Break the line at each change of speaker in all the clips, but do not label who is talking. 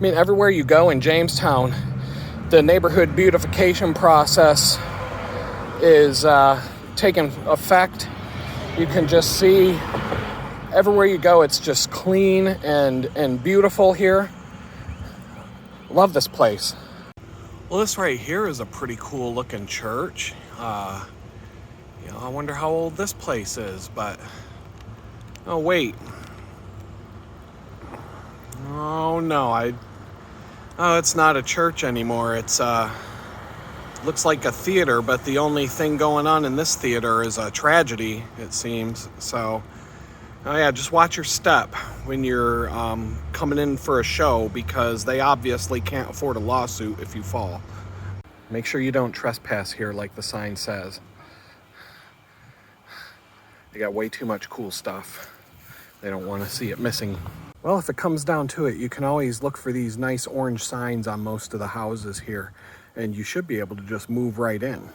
I mean, everywhere you go in Jamestown, the neighborhood beautification process is taking effect. You can just see everywhere you go, it's just clean and beautiful here. Love this place. Well, this right here is a pretty cool looking church. I wonder how old this place is, but oh wait. Oh no, it's not a church anymore. It's looks like a theater, but the only thing going on in this theater is a tragedy, it seems. So, oh yeah, just watch your step when you're coming in for a show, because they obviously can't afford a lawsuit if you fall. Make sure you don't trespass here like the sign says. They got way too much cool stuff. They don't want to see it missing. Well, if it comes down to it, you can always look for these nice orange signs on most of the houses here, and you should be able to just move right in.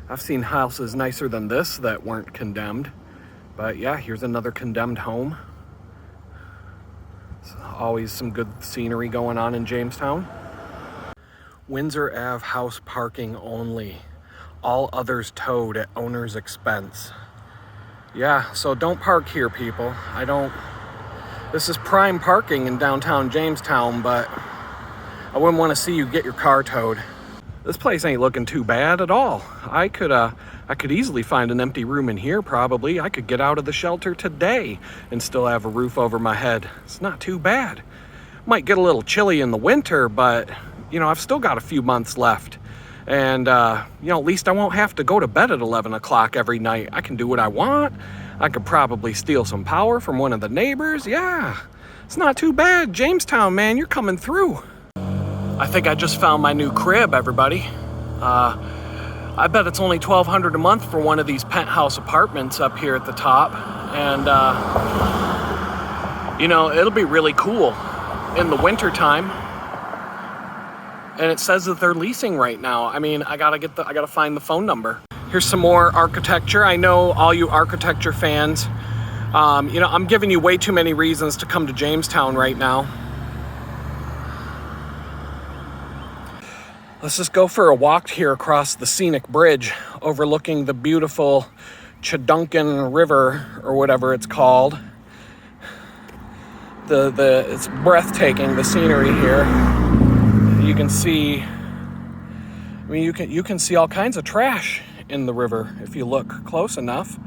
I've seen houses nicer than this that weren't condemned, but yeah, here's another condemned home. It's always some good scenery going on in Jamestown. Windsor Ave house parking only. All others towed at owner's expense. Yeah, so don't park here, people. This is prime parking in downtown Jamestown, but I wouldn't want to see you get your car towed. This place ain't looking too bad at all. I could easily find an empty room in here, probably. I could get out of the shelter today and still have a roof over my head. It's not too bad. Might get a little chilly in the winter, but I've still got a few months left. And, at least I won't have to go to bed at 11 o'clock every night. I can do what I want. I could probably steal some power from one of the neighbors. Yeah, it's not too bad. Jamestown, man, you're coming through. I think I just found my new crib, everybody. I bet it's only $1,200 a month for one of these penthouse apartments up here at the top. And, it'll be really cool in the wintertime. And it says that they're leasing right now. I mean, I gotta find the phone number. Here's some more architecture. I know all you architecture fans, I'm giving you way too many reasons to come to Jamestown right now. Let's just go for a walk here across the scenic bridge overlooking the beautiful Cheduncan River, or whatever it's called. It's breathtaking, the scenery here. You can see, you can see all kinds of trash in the river if you look close enough.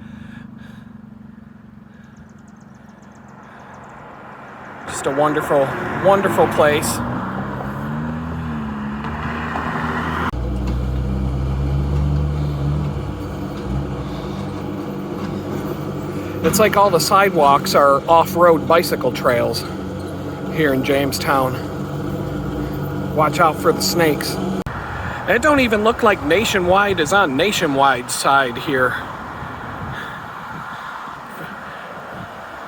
Just a wonderful, wonderful place. It's like all the sidewalks are off-road bicycle trails here in Jamestown. Watch out for the snakes. And it don't even look like Nationwide is on Nationwide's side here.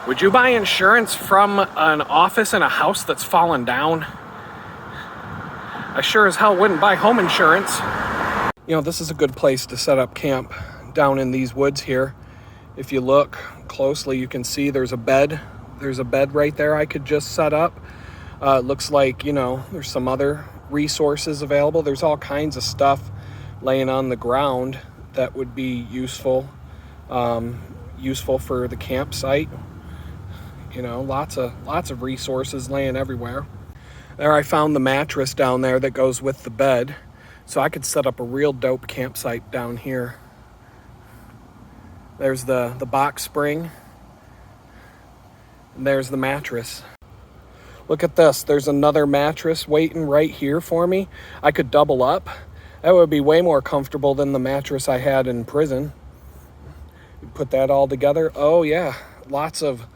Would you buy insurance from an office in a house that's fallen down? I sure as hell wouldn't buy home insurance. This is a good place to set up camp down in these woods here. If you look closely, you can see there's a bed. There's a bed right there I could just set up. It looks like, there's some other resources available. There's all kinds of stuff laying on the ground that would be useful for the campsite. Lots of resources laying everywhere. There I found the mattress down there that goes with the bed. So I could set up a real dope campsite down here. There's the box spring. And there's the mattress. Look at this. There's another mattress waiting right here for me. I could double up. That would be way more comfortable than the mattress I had in prison. Put that all together. Oh yeah, lots of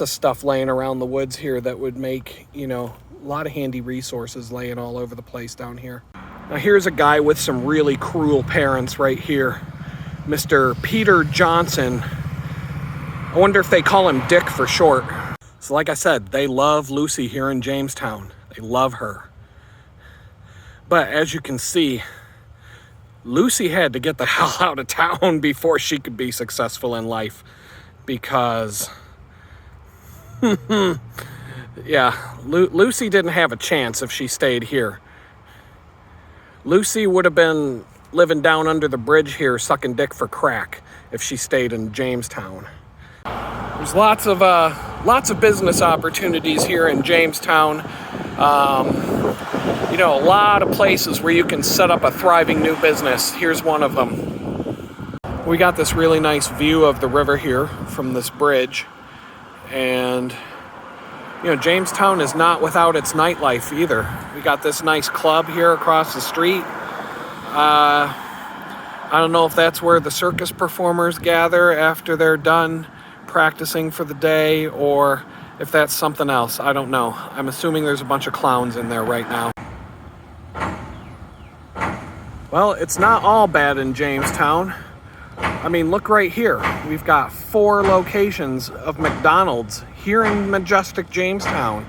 stuff laying around the woods here that would make, a lot of handy resources laying all over the place down here. Now here's a guy with some really cruel parents right here. Mr. Peter Johnson. I wonder if they call him Dick for short. So like I said, they love Lucy here in Jamestown. They love her. But as you can see, Lucy had to get the hell out of town before she could be successful in life, because Yeah, Lucy didn't have a chance if she stayed here. Lucy would have been living down under the bridge here sucking dick for crack if she stayed in Jamestown. There's lots of business opportunities here in Jamestown. You know, a lot of places where you can set up a thriving new business. Here's one of them. We got this really nice view of the river here from this bridge. And, you know, Jamestown is not without its nightlife either. We got this nice club here across the street. I don't know if that's where the circus performers gather after they're done practicing for the day, or if that's something else. I don't know. I'm assuming there's a bunch of clowns in there right now. Well, it's not all bad in Jamestown. I mean, look right here. We've got 4 locations of McDonald's here in majestic Jamestown.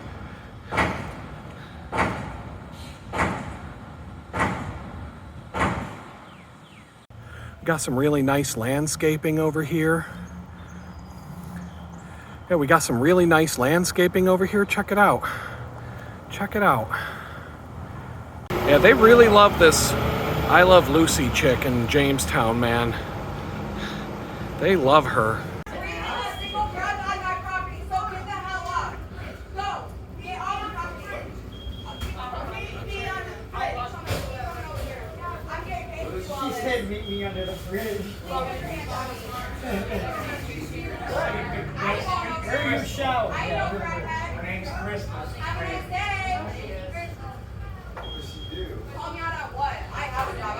Got some really nice landscaping over here. Yeah, we got some really nice landscaping over here. Check it out. Check it out. Yeah, they really love this I Love Lucy chick in Jamestown, man. They love her.
She said meet me under the bridge. Where you shout? My name's Christmas.
Have a nice day. What's she do? Call me out at what? I have a job.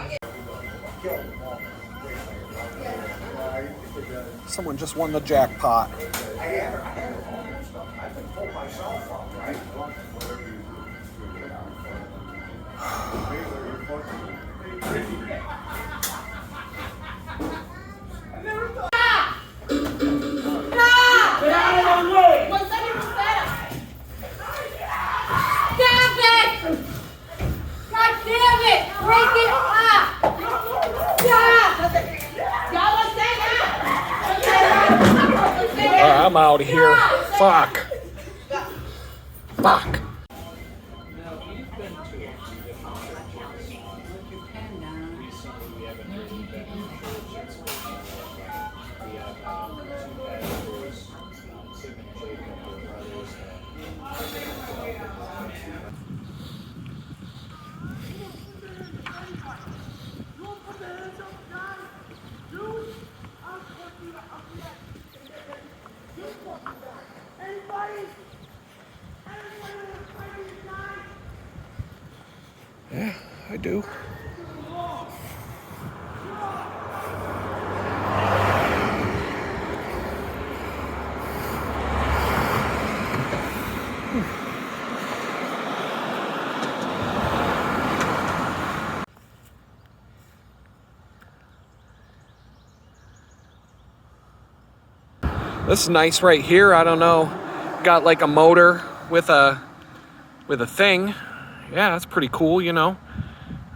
Someone just won the jackpot. I'm out of here. Fuck. Fuck. Yeah, I do. This is nice right here. I don't know. Got like a motor with a thing. Yeah, that's pretty cool, you know.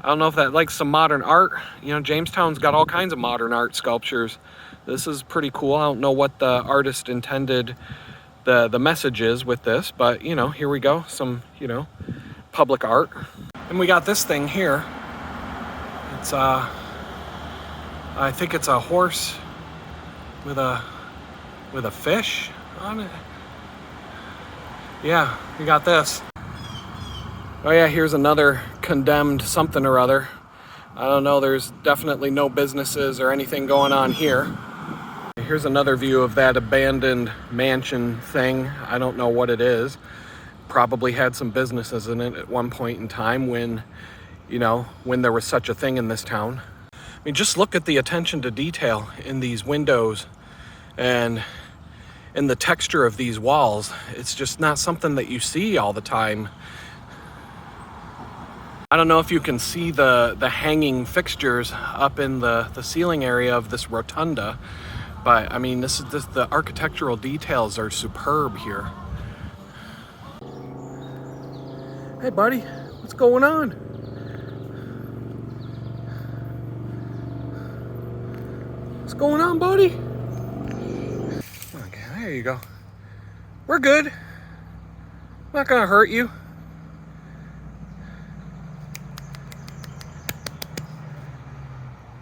I don't know if that likes some modern art. You know, Jamestown's got all kinds of modern art sculptures. This is pretty cool. I don't know what the artist intended the message is with this, but you know, here we go. Some, you know, public art. And we got this thing here. It's I think it's a horse with a fish on it. Yeah, we got this. Oh yeah, here's another condemned something or other. I don't know, there's definitely no businesses or anything going on here. Here's another view of that abandoned mansion thing. I don't know what it is. Probably had some businesses in it at one point in time when, you know, when there was such a thing in this town. I mean, just look at the attention to detail in these windows and in the texture of these walls. It's just not something that you see all the time. I don't know if you can see the hanging fixtures up in the ceiling area of this rotunda, but I mean, the architectural details are superb here. Hey buddy, what's going on? What's going on, buddy? Okay, there you go. We're good. not gonna hurt you.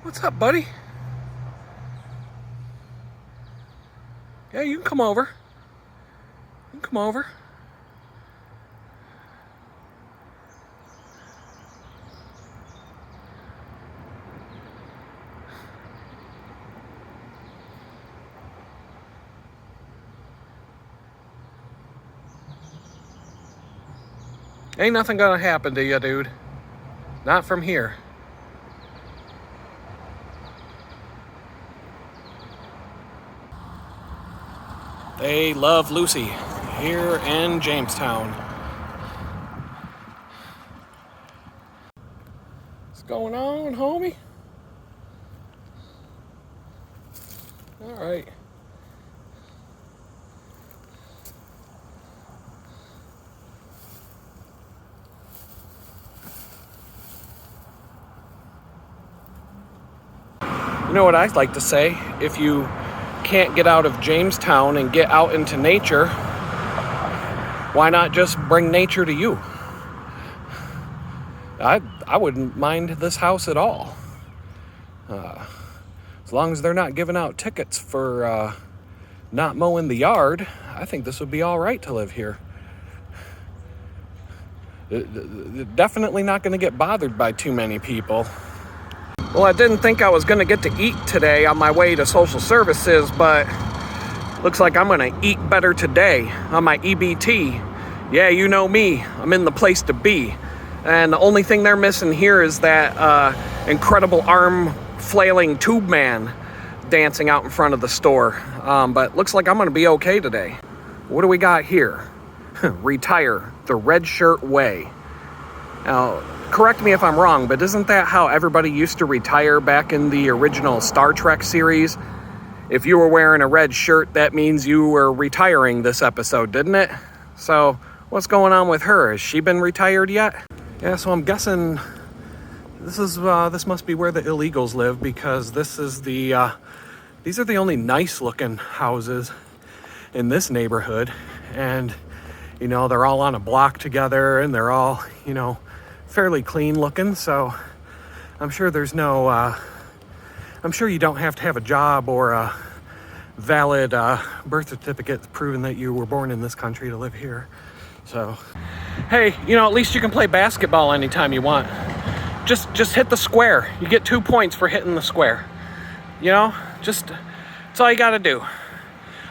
What's up, buddy? Yeah, you can come over. You can come over. Ain't nothing gonna happen to you, dude. Not from here. They love Lucy here in Jamestown. What's going on, homie? All right. You know what I'd like to say? If you can't get out of Jamestown and get out into nature, why not just bring nature to you? I wouldn't mind this house at all. As long as they're not giving out tickets for not mowing the yard, I think this would be all right to live here. Definitely not going to get bothered by too many people. Well, I didn't think I was going to get to eat today on my way to social services, but looks like I'm going to eat better today on my EBT. Yeah, you know me. I'm in the place to be. And the only thing they're missing here is that incredible arm flailing tube man dancing out in front of the store. But looks like I'm going to be okay today. What do we got here? Retire the red shirt way. Now, correct me if I'm wrong, but isn't that how everybody used to retire back in the original Star Trek series? If you were wearing a red shirt, that means you were retiring this episode, didn't it? So, what's going on with her? Has she been retired yet? Yeah, so I'm guessing this must be where the illegals live, because these are the only nice looking houses in this neighborhood. And, you know, they're all on a block together and they're all, you know, fairly clean looking, so I'm sure there's no I'm sure you don't have to have a job or a valid birth certificate proving that you were born in this country to live here. So hey, you know, at least you can play basketball anytime you want. Just hit the square. You get 2 points for hitting the square. You know, that's all you gotta do.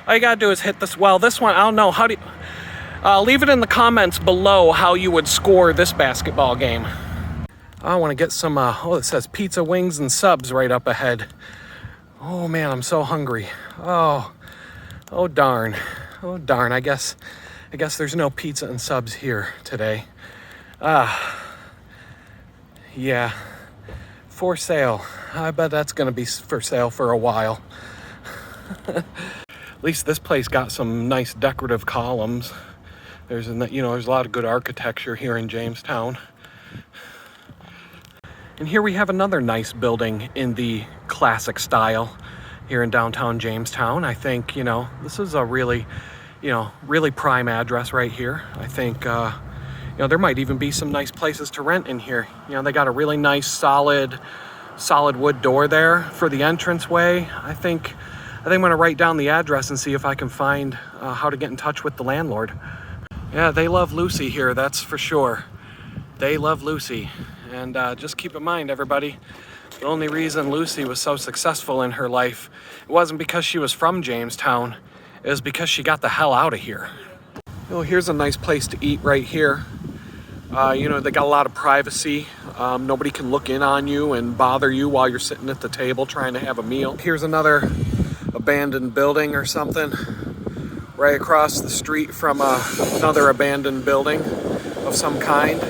All you gotta do is hit this. Well, this one, I don't know, how do you leave it in the comments below how you would score this basketball game. I want to get some, it says pizza, wings, and subs right up ahead. Oh man, I'm so hungry. Oh darn. Oh darn, I guess there's no pizza and subs here today. Yeah, for sale. I bet that's gonna be for sale for a while. At least this place got some nice decorative columns. There's a lot of good architecture here in Jamestown. And here we have another nice building in the classic style here in downtown Jamestown. I think, you know, this is a really prime address right here. I think, you know, there might even be some nice places to rent in here. You know, they got a really nice solid wood door there for the entranceway. I think I'm gonna write down the address and see if I can find how to get in touch with the landlord. Yeah, they love Lucy here, that's for sure. They love Lucy. And just keep in mind, everybody, the only reason Lucy was so successful in her life, it wasn't because she was from Jamestown, it was because she got the hell out of here. Oh, here's a nice place to eat right here. You know, they got a lot of privacy. Nobody can look in on you and bother you while you're sitting at the table trying to have a meal. Here's another abandoned building or something right across the street from another abandoned building of some kind.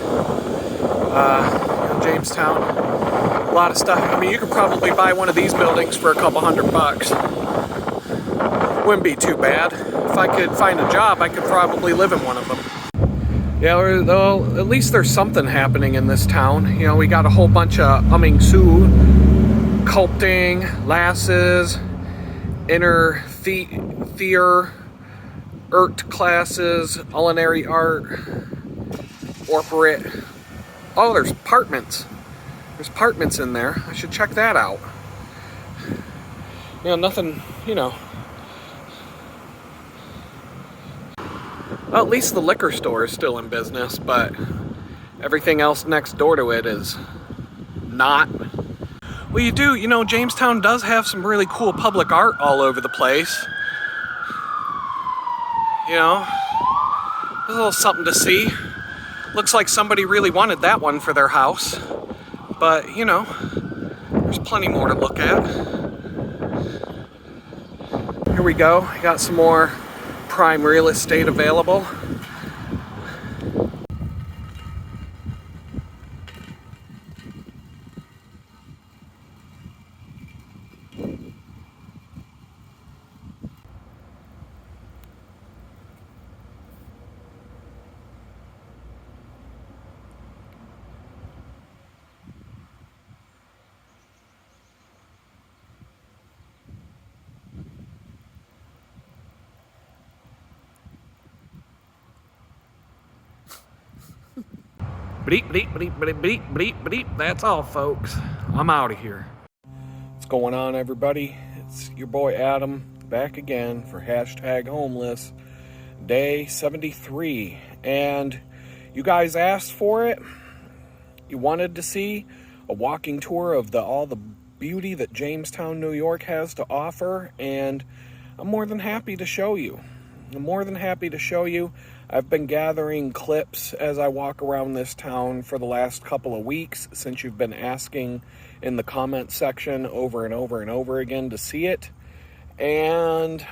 In Jamestown, a lot of stuff. I mean, you could probably buy one of these buildings for a couple $100. Wouldn't be too bad. If I could find a job, I could probably live in one of them. Yeah, well, at least there's something happening in this town. You know, we got a whole bunch of Sioux, sculpting, lasses, inner theater, art classes, culinary art, corporate. Oh, there's apartments. There's apartments in there. I should check that out. Nothing, Well, at least the liquor store is still in business, but everything else next door to it is not. Well, Jamestown does have some really cool public art all over the place. There's a little something to see. Looks like somebody really wanted that one for their house. But, there's plenty more to look at. Here we go. I got some more prime real estate available. Bleep, bleep, bleep, bleep, bleep, bleep, bleep. That's all, folks. I'm out of here. What's going on, everybody? It's your boy Adam back again for hashtag homeless day 73. And you guys asked for it. You wanted to see a walking tour of all the beauty that Jamestown, New York has to offer. And I'm more than happy to show you. I've been gathering clips as I walk around this town for the last couple of weeks since you've been asking in the comment section over and over and over again to see it. And,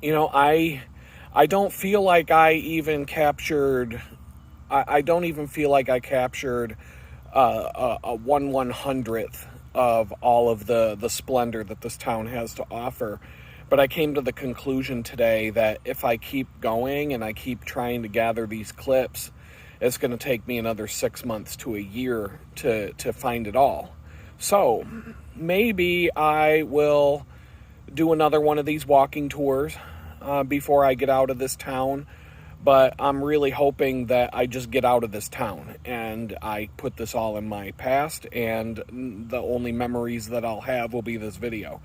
I don't feel like I even captured, I don't even feel like I captured a 1/100th of all of the splendor that this town has to offer. But I came to the conclusion today that if I keep going and I keep trying to gather these clips, it's going to take me another 6 months to a year to find it all. So maybe I will do another one of these walking tours before I get out of this town. But I'm really hoping that I just get out of this town and I put this all in my past, and the only memories that I'll have will be this video.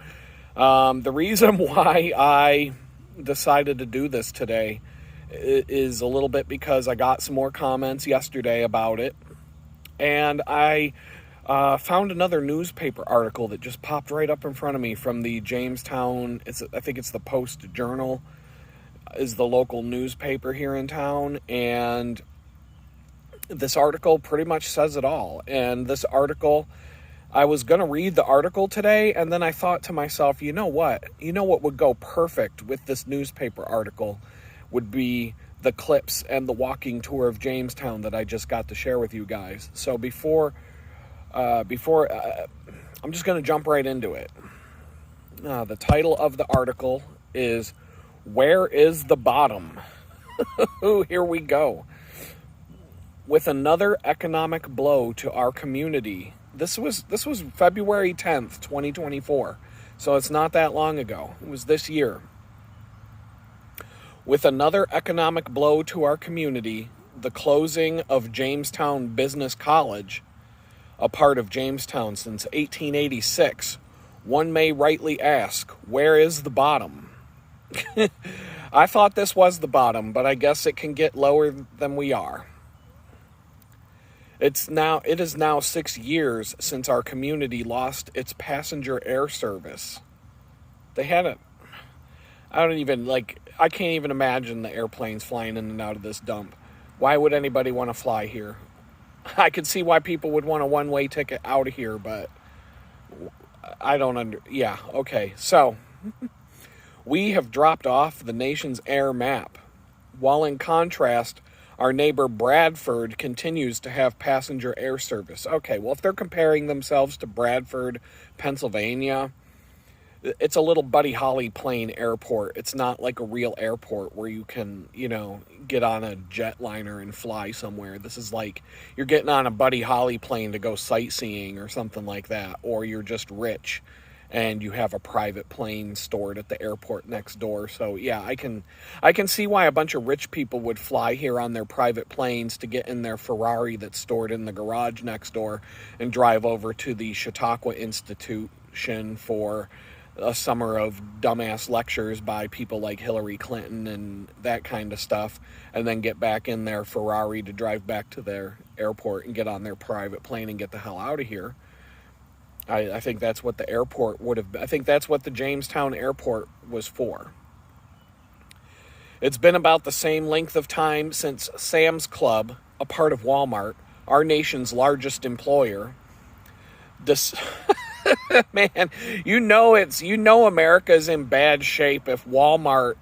The reason why I decided to do this today is a little bit because I got some more comments yesterday about it, and I found another newspaper article that just popped right up in front of me from the Jamestown, I think it's the Post-Journal, is the local newspaper here in town, and this article pretty much says it all. And this article, I was going to read the article today, and then I thought to myself, you know what would go perfect with this newspaper article would be the clips and the walking tour of Jamestown that I just got to share with you guys. So before I'm just going to jump right into it. The title of the article is "Where is the Bottom?" Here we go. With another economic blow to our community. This was February 10th, 2024. So it's not that long ago. It was this year. With another economic blow to our community, the closing of Jamestown Business College, a part of Jamestown since 1886, one may rightly ask, where is the bottom? I thought this was the bottom, but I guess it can get lower than we are. It is now 6 years since our community lost its passenger air service. They had it. I can't even imagine the airplanes flying in and out of this dump. Why would anybody want to fly here? I could see why people would want a one-way ticket out of here, but I don't yeah, okay. So, we have dropped off the nation's air map, while in contrast, our neighbor Bradford continues to have passenger air service. Okay, well, if they're comparing themselves to Bradford, Pennsylvania, it's a little Buddy Holly plane airport. It's not like a real airport where you can, get on a jetliner and fly somewhere. This is like you're getting on a Buddy Holly plane to go sightseeing or something like that, or you're just rich and you have a private plane stored at the airport next door. So yeah, I can see why a bunch of rich people would fly here on their private planes to get in their Ferrari that's stored in the garage next door and drive over to the Chautauqua Institution for a summer of dumbass lectures by people like Hillary Clinton and that kind of stuff, and then get back in their Ferrari to drive back to their airport and get on their private plane and get the hell out of here. I think that's what the airport would have been. I think that's what the Jamestown airport was for. It's been about the same length of time since Sam's Club, a part of Walmart, our nation's largest employer, man, you know America's in bad shape if Walmart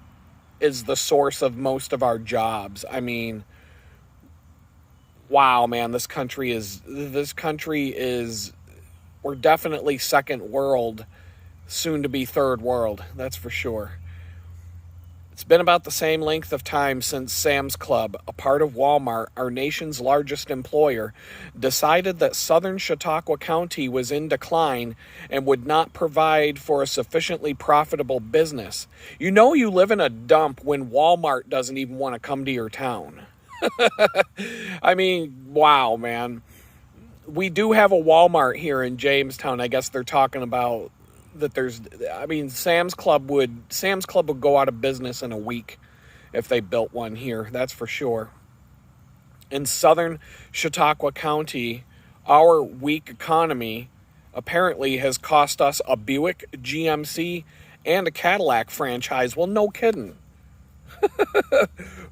is the source of most of our jobs. I mean, wow, man, this country is, we're definitely second world, soon to be third world, that's for sure. It's been about the same length of time since Sam's Club, a part of Walmart, our nation's largest employer, decided that southern Chautauqua County was in decline and would not provide for a sufficiently profitable business. You know you live in a dump when Walmart doesn't even want to come to your town. I mean, wow, man. We do have a Walmart here in Jamestown. I guess they're talking about that Sam's Club would go out of business in a week if they built one here, that's for sure. In southern Chautauqua County, our weak economy apparently has cost us a Buick GMC and a Cadillac franchise. Well, no kidding.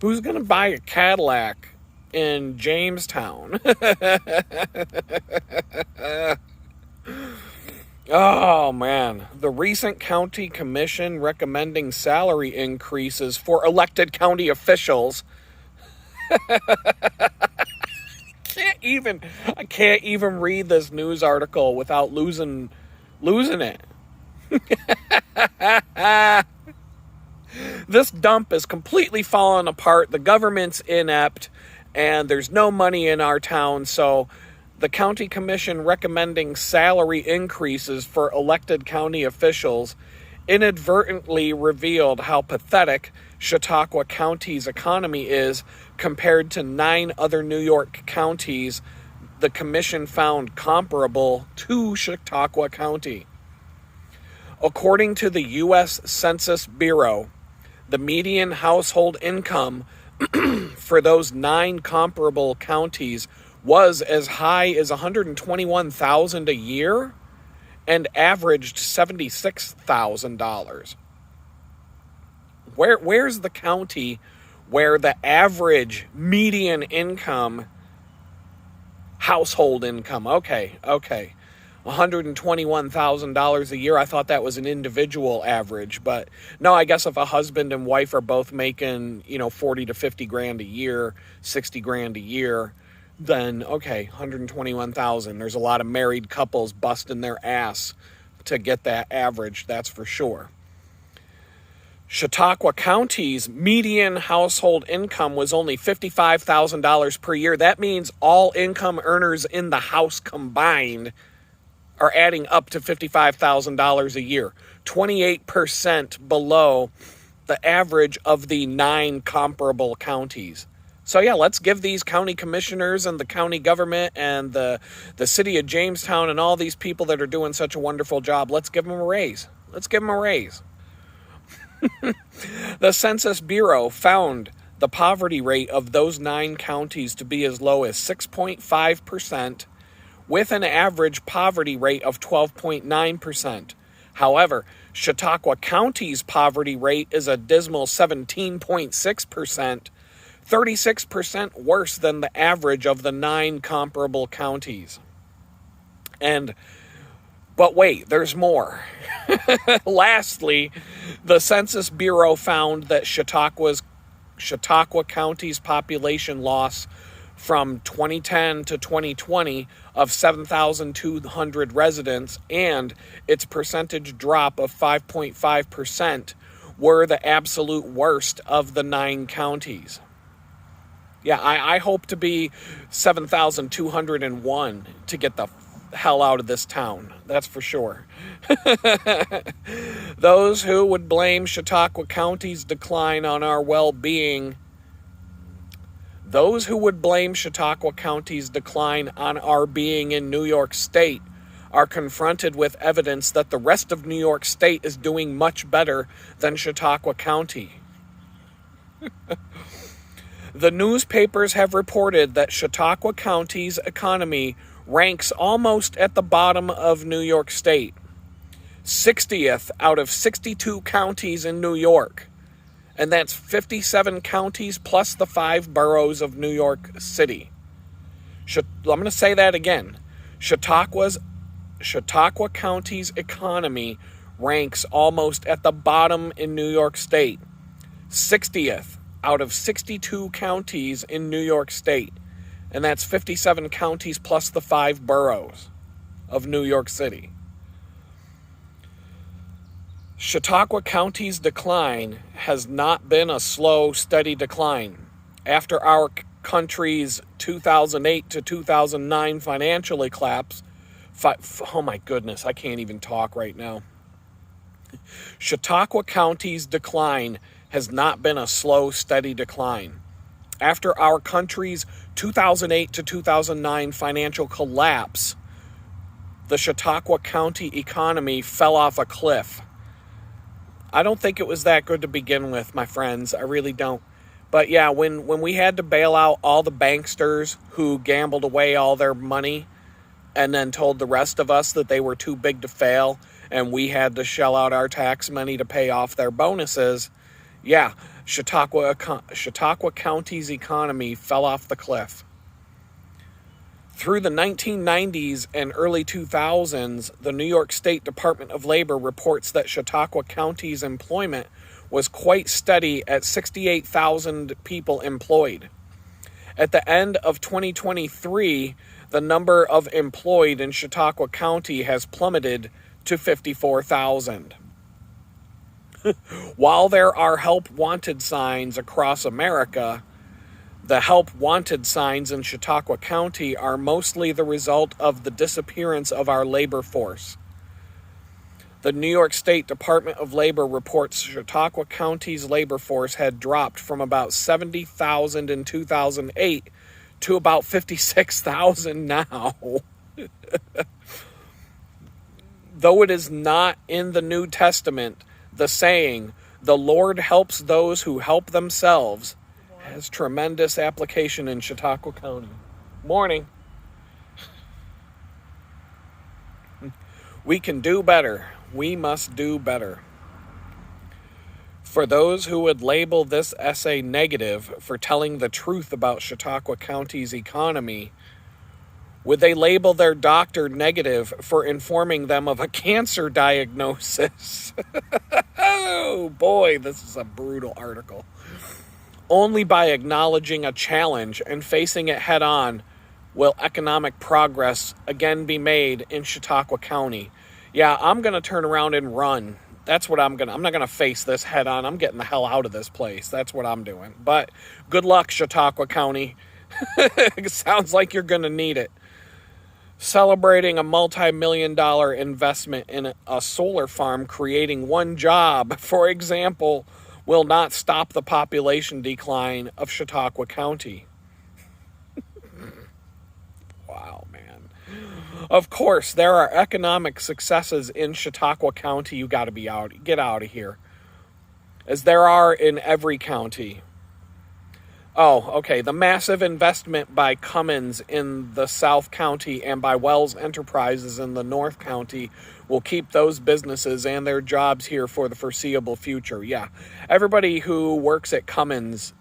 Who's going to buy a Cadillac in Jamestown? Oh, man. The recent county commission recommending salary increases for elected county officials. I can't even read this news article without losing it. This dump is completely falling apart. The government's inept, and there's no money in our town, so the county commission recommending salary increases for elected county officials inadvertently revealed how pathetic Chautauqua County's economy is compared to 9 other New York counties the commission found comparable to Chautauqua County. According to the U.S. Census Bureau, the median household income for those 9 comparable counties was as high as $121,000 a year and averaged $76,000. Where's the county where the average median income, household income, okay, $121,000 a year. I thought that was an individual average, but no, I guess if a husband and wife are both making, 40 to 50 grand a year, 60 grand a year, then okay, 121,000. There's a lot of married couples busting their ass to get that average, that's for sure. Chautauqua County's median household income was only $55,000 per year. That means all income earners in the house combined are adding up to $55,000 a year, 28% below the average of the 9 comparable counties. So yeah, let's give these county commissioners and the county government and the city of Jamestown and all these people that are doing such a wonderful job, let's give them a raise. The Census Bureau found the poverty rate of those 9 counties to be as low as 6.5%, with an average poverty rate of 12.9%. However, Chautauqua County's poverty rate is a dismal 17.6%, 36% worse than the average of the 9 comparable counties. But wait, there's more. Lastly, the Census Bureau found that Chautauqua County's population loss from 2010 to 2020 of 7,200 residents and its percentage drop of 5.5% were the absolute worst of the 9 counties. Yeah, I hope to be 7,201 to get the the hell out of this town. That's for sure. Those who would blame Chautauqua County's decline on our well-being Those who would blame Chautauqua County's decline on our being in New York State are confronted with evidence that the rest of New York State is doing much better than Chautauqua County. The newspapers have reported that Chautauqua County's economy ranks almost at the bottom of New York State, 60th out of 62 counties in New York. And that's 57 counties plus the 5 boroughs of New York City. I'm going to say that again. Chautauqua County's economy ranks almost at the bottom in New York State, 60th out of 62 counties in New York State. And that's 57 counties plus the 5 boroughs of New York City. Chautauqua County's decline has not been a slow, steady decline. After our country's 2008 to 2009 financial collapse, oh my goodness, I can't even talk right now. Chautauqua County's decline has not been a slow, steady decline. After our country's 2008 to 2009 financial collapse, the Chautauqua County economy fell off a cliff. I don't think it was that good to begin with, my friends. I really don't. But yeah, when we had to bail out all the banksters who gambled away all their money and then told the rest of us that they were too big to fail and we had to shell out our tax money to pay off their bonuses, yeah, Chautauqua County's economy fell off the cliff. Through the 1990s and early 2000s, the New York State Department of Labor reports that Chautauqua County's employment was quite steady at 68,000 people employed. At the end of 2023, the number of employed in Chautauqua County has plummeted to 54,000. While there are help wanted signs across America, the help wanted signs in Chautauqua County are mostly the result of the disappearance of our labor force. The New York State Department of Labor reports Chautauqua County's labor force had dropped from about 70,000 in 2008 to about 56,000 now. Though it is not in the New Testament, the saying, "The Lord helps those who help themselves," has tremendous application in Chautauqua County. Morning. We can do better. We must do better. For those who would label this essay negative for telling the truth about Chautauqua County's economy, would they label their doctor negative for informing them of a cancer diagnosis? Oh boy, this is a brutal article. Only by acknowledging a challenge and facing it head on will economic progress again be made in Chautauqua County. Yeah, I'm going to turn around and run. That's what I'm not going to face this head on. I'm getting the hell out of this place. That's what I'm doing. But good luck, Chautauqua County. It sounds like you're going to need it. Celebrating a multi-million-dollar investment in a solar farm creating one job, for example, will not stop the population decline of Chautauqua County. Wow, man. Of course, there are economic successes in Chautauqua County. You got to get out of here. As there are in every county. Oh, okay. The massive investment by Cummins in the South County and by Wells Enterprises in the North County will keep those businesses and their jobs here for the foreseeable future. Yeah. Everybody who works at Cummins,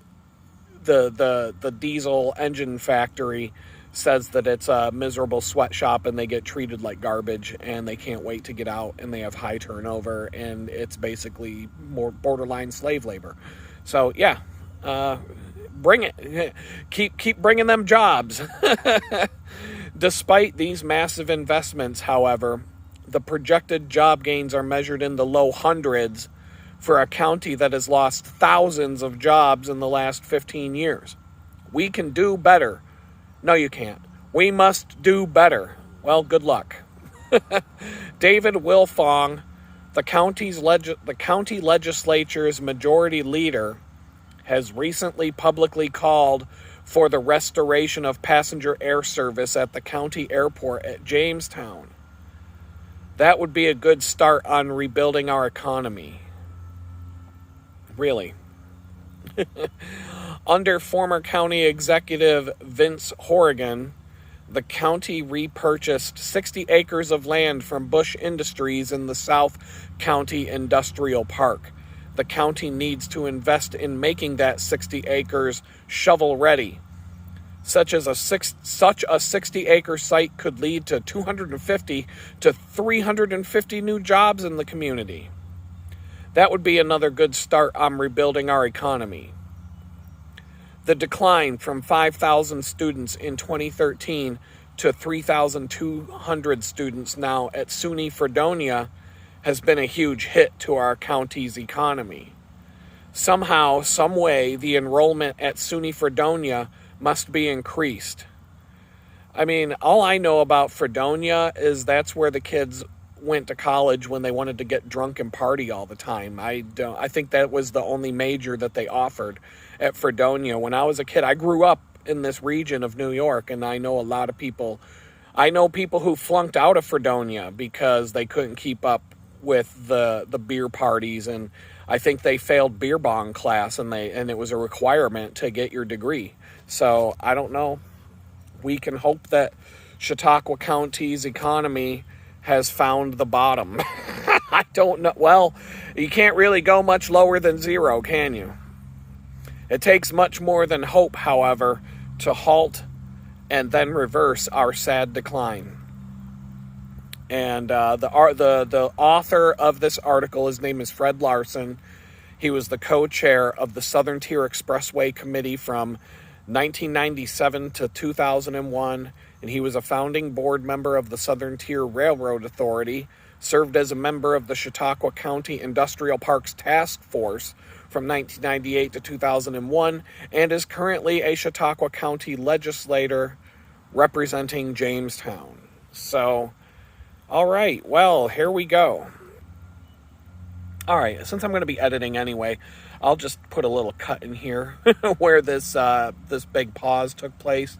the diesel engine factory, says that it's a miserable sweatshop and they get treated like garbage and they can't wait to get out and they have high turnover and it's basically more borderline slave labor. So, yeah. Bring it. Keep bringing them jobs. Despite these massive investments, however, the projected job gains are measured in the low hundreds for a county that has lost thousands of jobs in the last 15 years. We can do better. No, you can't. We must do better. Well, good luck. David Wilfong, the county legislature's majority leader, has recently publicly called for the restoration of passenger air service at the county airport at Jamestown. That would be a good start on rebuilding our economy. Really. Under former county executive Vince Horrigan, the county repurchased 60 acres of land from Bush Industries in the South County Industrial Park. The county needs to invest in making that 60 acres shovel ready. Such a 60-acre site could lead to 250 to 350 new jobs in the community. That would be another good start on rebuilding our economy. The decline from 5,000 students in 2013 to 3,200 students now at SUNY Fredonia has been a huge hit to our county's economy. Somehow, some way, the enrollment at SUNY Fredonia must be increased. I mean, all I know about Fredonia is that's where the kids went to college when they wanted to get drunk and party all the time. I think that was the only major that they offered at Fredonia. When I was a kid, I grew up in this region of New York, and I know a lot of people. I know people who flunked out of Fredonia because they couldn't keep up with the beer parties, and I think they failed beer bong class, and it was a requirement to get your degree. So I don't know. We can hope that Chautauqua County's economy has found the bottom. I don't know. Well, you can't really go much lower than zero, can you? It takes much more than hope, however, to halt and then reverse our sad decline. And the author of this article, his name is Fred Larson. He was the co-chair of the Southern Tier Expressway Committee from 1997 to 2001, and he was a founding board member of the Southern Tier Railroad Authority, served as a member of the Chautauqua County Industrial Parks Task Force from 1998 to 2001, and is currently a Chautauqua County legislator representing Jamestown. So, all right, well, here we go. All right, since I'm going to be editing anyway, I'll just put a little cut in here where this big pause took place.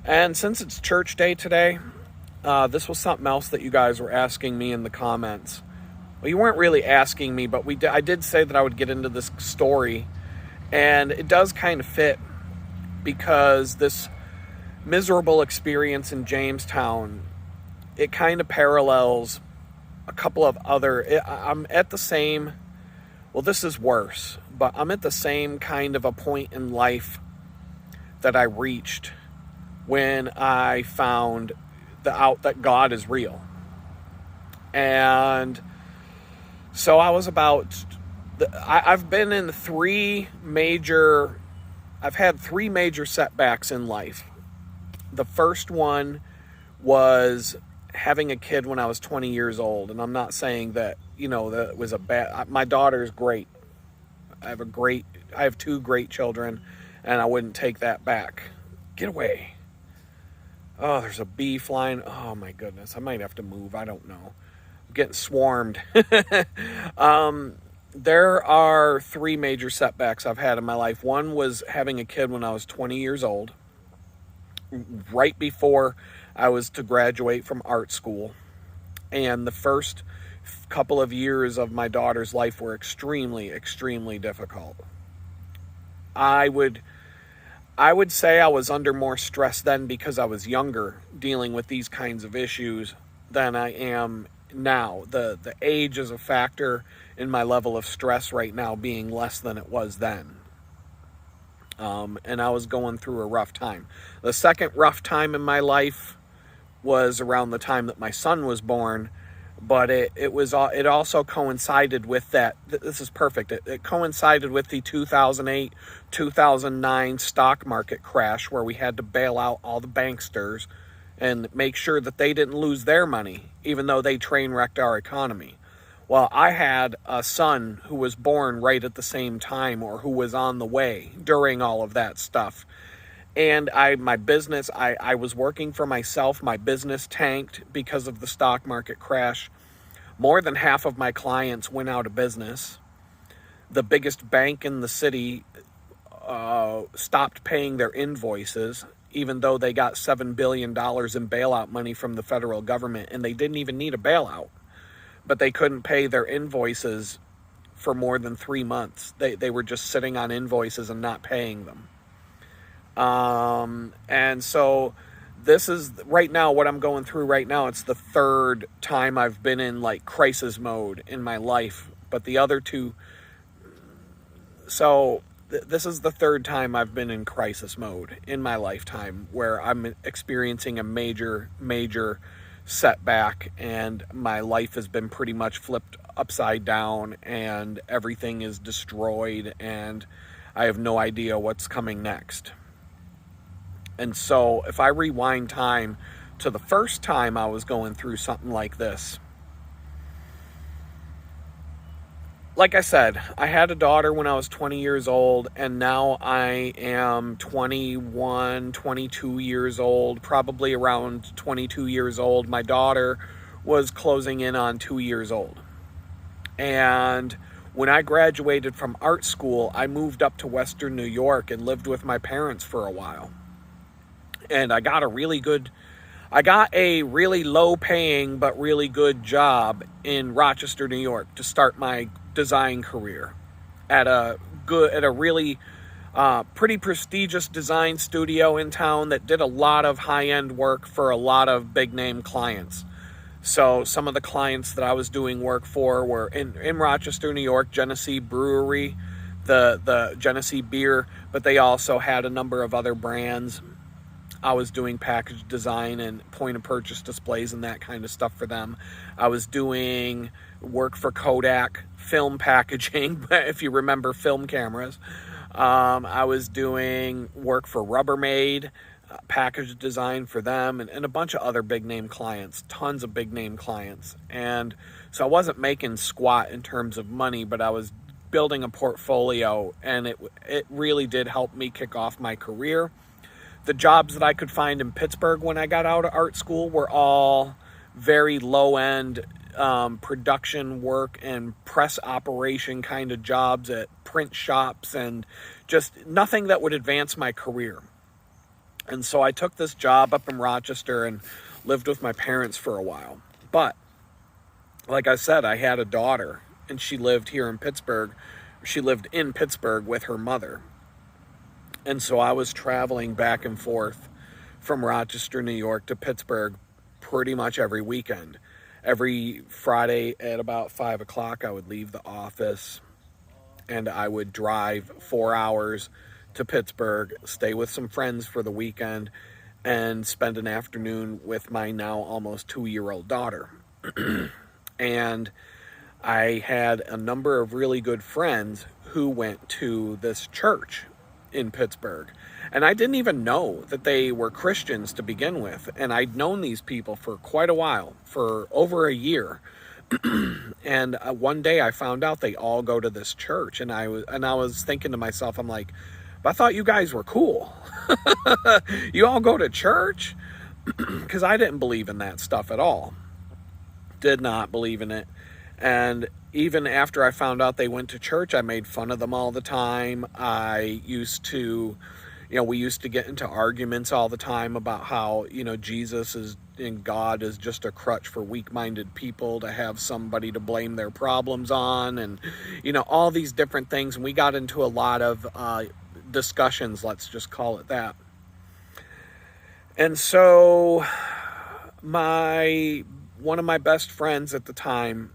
And since it's church day today, this was something else that you guys were asking me in the comments. Well, you weren't really asking me, but I did say that I would get into this story. And it does kind of fit because this miserable experience in Jamestown, it kind of parallels a couple of other... I'm at the same... Well, this is worse, but I'm at the same kind of a point in life that I reached when I found out that God is real. And so I was I've been in I've had three major setbacks in life. The first one was having a kid when I was 20 years old. And I'm not saying that, that was my daughter's great. I have two great children, and I wouldn't take that back. Get away. Oh, there's a bee flying. Oh my goodness. I might have to move. I don't know. I'm getting swarmed. There are three major setbacks I've had in my life. One was having a kid when I was 20 years old, right before I was to graduate from art school. And the first couple of years of my daughter's life were extremely, extremely difficult. I would say I was under more stress then because I was younger dealing with these kinds of issues than I am now. The age is a factor in my level of stress right now being less than it was then. And I was going through a rough time. The second rough time in my life was around the time that my son was born, but it also coincided with that. This is perfect. It coincided with the 2008-2009 stock market crash, where we had to bail out all the banksters and make sure that they didn't lose their money, even though they train wrecked our economy. Well, I had a son who was born right at the same time, or who was on the way during all of that stuff. And my business, I was working for myself. My business tanked because of the stock market crash. More than half of my clients went out of business. The biggest bank in the city stopped paying their invoices, even though they got $7 billion in bailout money from the federal government, and they didn't even need a bailout. But they couldn't pay their invoices for more than 3 months. They were just sitting on invoices and not paying them. And so this is right now what I'm going through right now. It's the third time I've been in like crisis mode in my life, but the other two. So this is the third time I've been in crisis mode in my lifetime where I'm experiencing a major setback, and my life has been pretty much flipped upside down, and everything is destroyed, and I have no idea what's coming next. And so if I rewind time to the first time I was going through something like this, like I said, I had a daughter when I was 20 years old, and now I am 21, 22 years old, probably around 22 years old. My daughter was closing in on 2 years old. And when I graduated from art school, I moved up to Western New York and lived with my parents for a while. And I got a really low paying but really good job in Rochester, New York to start my design career at a really pretty prestigious design studio in town that did a lot of high-end work for a lot of big name clients. So some of the clients that I was doing work for were in Rochester, New York, Genesee Brewery, the Genesee beer, but they also had a number of other brands. I was doing package design and point of purchase displays and that kind of stuff for them. I was doing work for Kodak, film packaging, if you remember film cameras. I was doing work for Rubbermaid, package design for them, and a bunch of other big name clients, tons of big name clients. And so I wasn't making squat in terms of money, but I was building a portfolio, and it really did help me kick off my career. The jobs that I could find in Pittsburgh when I got out of art school were all very low-end production work and press operation kind of jobs at print shops, and just nothing that would advance my career. And so I took this job up in Rochester and lived with my parents for a while. But like I said, I had a daughter, and she lived here in Pittsburgh. She lived in Pittsburgh with her mother. And so I was traveling back and forth from Rochester, New York to Pittsburgh pretty much every weekend. Every Friday at about 5 o'clock, I would leave the office and I would drive 4 hours to Pittsburgh, stay with some friends for the weekend, and spend an afternoon with my now almost 2-year-old daughter. And I had a number of really good friends who went to this church in Pittsburgh, and I didn't even know that they were Christians to begin with, and I'd known these people for quite a while, for over a year. And one day I found out they all go to this church, and I was thinking to myself, I'm like, but I thought you guys were cool. You all go to church? Because I didn't believe in that stuff at all. Did not believe in it. And even after I found out they went to church, I made fun of them all the time. I used to, we used to get into arguments all the time about how, Jesus and God is just a crutch for weak-minded people to have somebody to blame their problems on, and, all these different things. And we got into a lot of discussions, let's just call it that. And so one of my best friends at the time,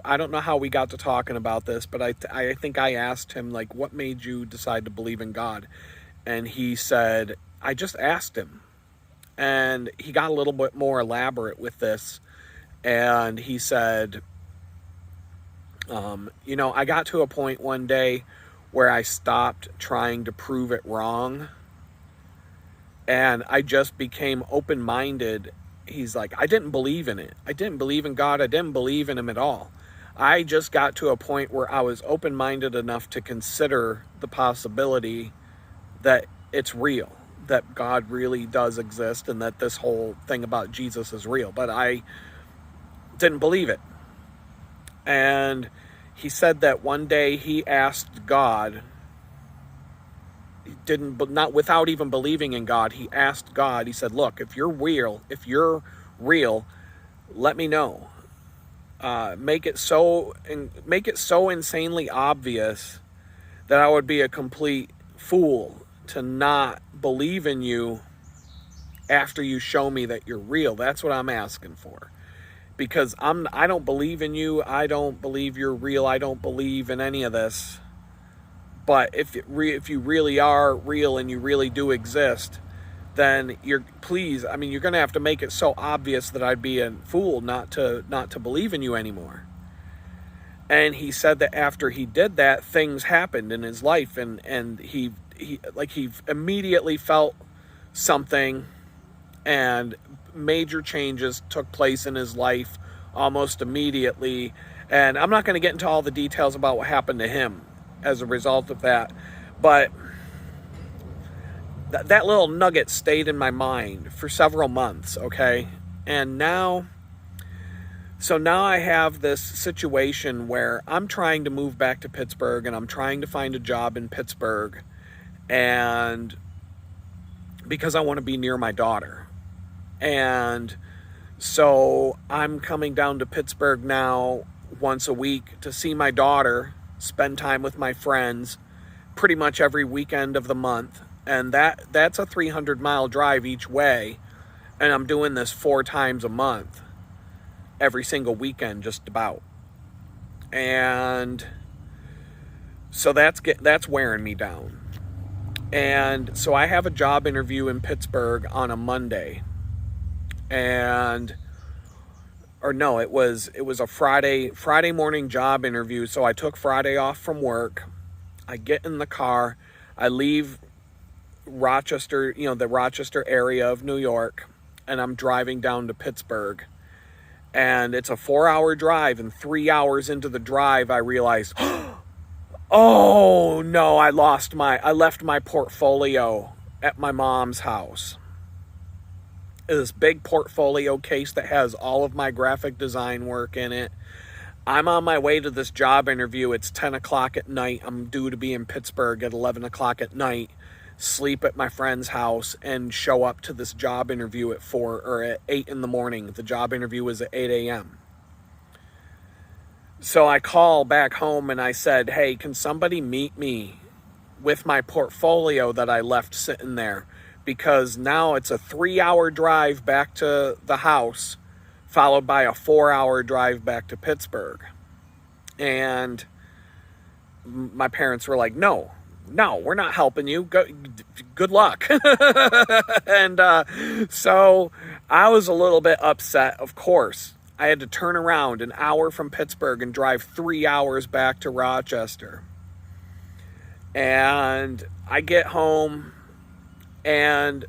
I don't know how we got to talking about this, but I think I asked him, like, what made you decide to believe in God? And he said, I just asked him. And he got a little bit more elaborate with this. And he said, I got to a point one day where I stopped trying to prove it wrong. And I just became open-minded. He's like, I didn't believe in it. I didn't believe in God. I didn't believe in him at all. I just got to a point where I was open-minded enough to consider the possibility that it's real, that God really does exist and that this whole thing about Jesus is real. But I didn't believe it. And he said that one day he asked God, not without even believing in God, he asked God, he said, look, if you're real, let me know. Make it so insanely obvious that I would be a complete fool to not believe in you after you show me that you're real. That's what I'm asking for. Because I don't believe in you. I don't believe you're real. I don't believe in any of this. But if you really are real and you really do exist, then you're going to have to make it so obvious that I'd be a fool not to believe in you anymore. And he said that after he did that, things happened in his life, and he immediately felt something, and major changes took place in his life almost immediately. And I'm not going to get into all the details about what happened to him as a result of that, but that little nugget stayed in my mind for several months, okay? And now I have this situation where I'm trying to move back to Pittsburgh, and I'm trying to find a job in Pittsburgh, and because I want to be near my daughter. And so I'm coming down to Pittsburgh now once a week to see my daughter, spend time with my friends pretty much every weekend of the month. And that's a 300-mile drive each way, and I'm doing this 4 times a month, every single weekend just about. And so that's wearing me down. And so I have a job interview in Pittsburgh on a Monday. It was a Friday morning job interview. So I took Friday off from work. I get in the car. I leave Rochester, the Rochester area of New York, and I'm driving down to Pittsburgh. And it's a 4-hour drive, and 3 hours into the drive, I realized, oh no, I left my portfolio at my mom's house. This big portfolio case that has all of my graphic design work in it. I'm on my way to this job interview. It's 10 o'clock at night. I'm due to be in Pittsburgh at 11 o'clock at night. Sleep at my friend's house and show up to this job interview at 8 in the morning. The job interview was at 8 a.m. So I call back home and I said, hey, can somebody meet me with my portfolio that I left sitting there? Because now it's a 3-hour drive back to the house, followed by a 4-hour drive back to Pittsburgh. And my parents were like, no, we're not helping you. Good luck. And so I was a little bit upset, of course. I had to turn around an hour from Pittsburgh and drive 3 hours back to Rochester. And I get home and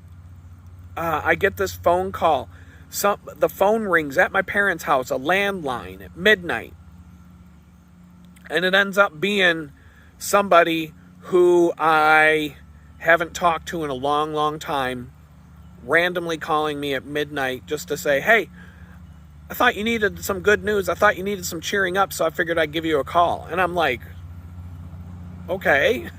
I get this phone call. The phone rings at my parents' house, a landline at midnight. And it ends up being somebody who I haven't talked to in a long, long time, randomly calling me at midnight just to say, hey, I thought you needed some good news. I thought you needed some cheering up, so I figured I'd give you a call. And I'm like, okay.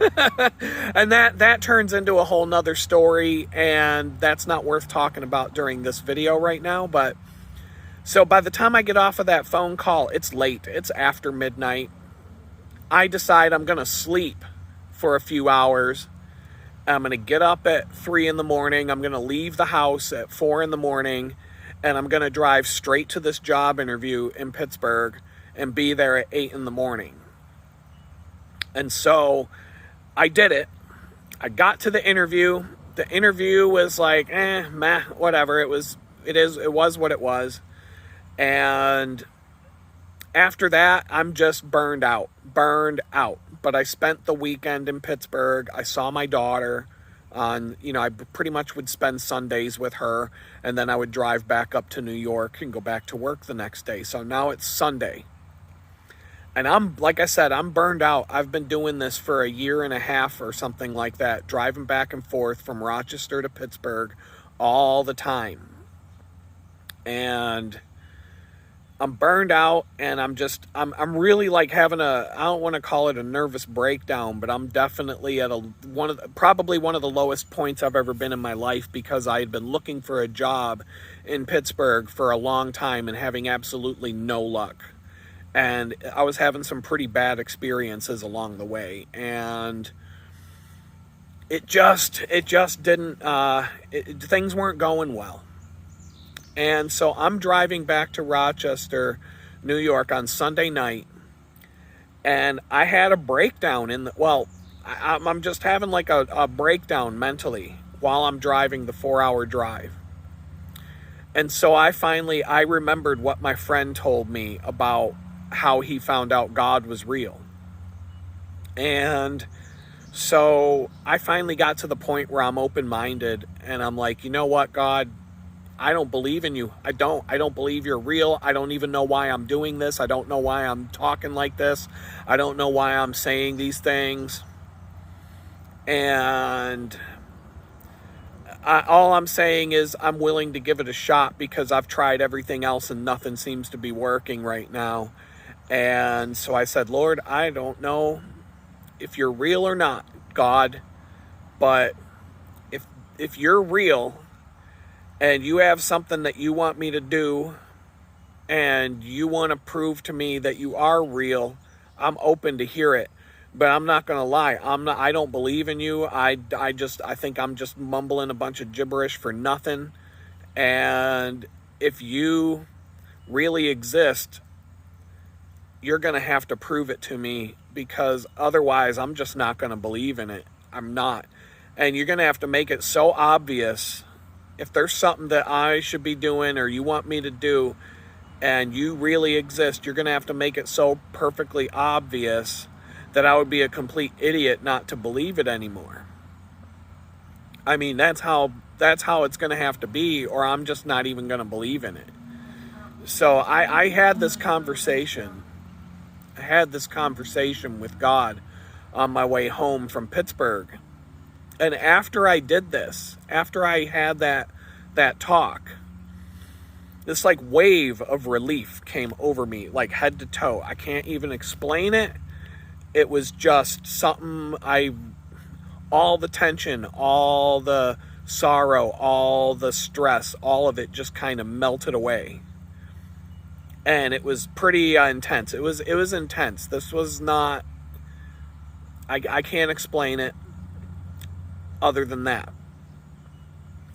And that turns into a whole nother story, and that's not worth talking about during this video right now. But so by the time I get off of that phone call, it's late. It's after midnight. I decide I'm going to sleep for a few hours. I'm going to get up at 3 in the morning. I'm going to leave the house at 4 in the morning, and I'm going to drive straight to this job interview in Pittsburgh and be there at 8 in the morning. And so I did it. I got to the interview. The interview was like, meh, whatever. It was what it was. And after that, I'm just burned out. But I spent the weekend in Pittsburgh. I saw my daughter I pretty much would spend Sundays with her, and then I would drive back up to New York and go back to work the next day. So now it's Sunday. And like I said, I'm burned out. I've been doing this for a year and a half or something like that, driving back and forth from Rochester to Pittsburgh all the time. And I'm burned out, and I'm really like having I don't want to call it a nervous breakdown, but I'm definitely at probably one of the lowest points I've ever been in my life, because I had been looking for a job in Pittsburgh for a long time and having absolutely no luck. And I was having some pretty bad experiences along the way, and it just didn't, things weren't going well. And so I'm driving back to Rochester, New York on Sunday night, and I had a breakdown I'm just having like a breakdown mentally while I'm driving the 4-hour drive. And so I remembered what my friend told me about how he found out God was real. And so I finally got to the point where I'm open-minded, and I'm like, you know what, God, I don't believe in you. I don't believe you're real. I don't even know why I'm doing this. I don't know why I'm talking like this. I don't know why I'm saying these things. And all I'm saying is I'm willing to give it a shot, because I've tried everything else and nothing seems to be working right now. And so I said, Lord, I don't know if you're real or not, God, but if you're real, and you have something that you want me to do, and you want to prove to me that you are real, I'm open to hear it. But I'm not going to lie. I don't believe in you. I think I'm just mumbling a bunch of gibberish for nothing. And if you really exist, you're going to have to prove it to me, because otherwise I'm just not going to believe in it. I'm not. And you're going to have to make it so obvious. If there's something that I should be doing or you want me to do and you really exist, you're going to have to make it so perfectly obvious that I would be a complete idiot not to believe it anymore. I mean, that's how it's going to have to be, or I'm just not even going to believe in it. So I had this conversation. I had this conversation with God on my way home from Pittsburgh. And after I did this, after I had that talk, this like wave of relief came over me, like head to toe. I can't even explain it. It was just something all the tension, all the sorrow, all the stress, all of it just kind of melted away. And it was pretty intense. It was intense. This was not, I can't explain it other than that.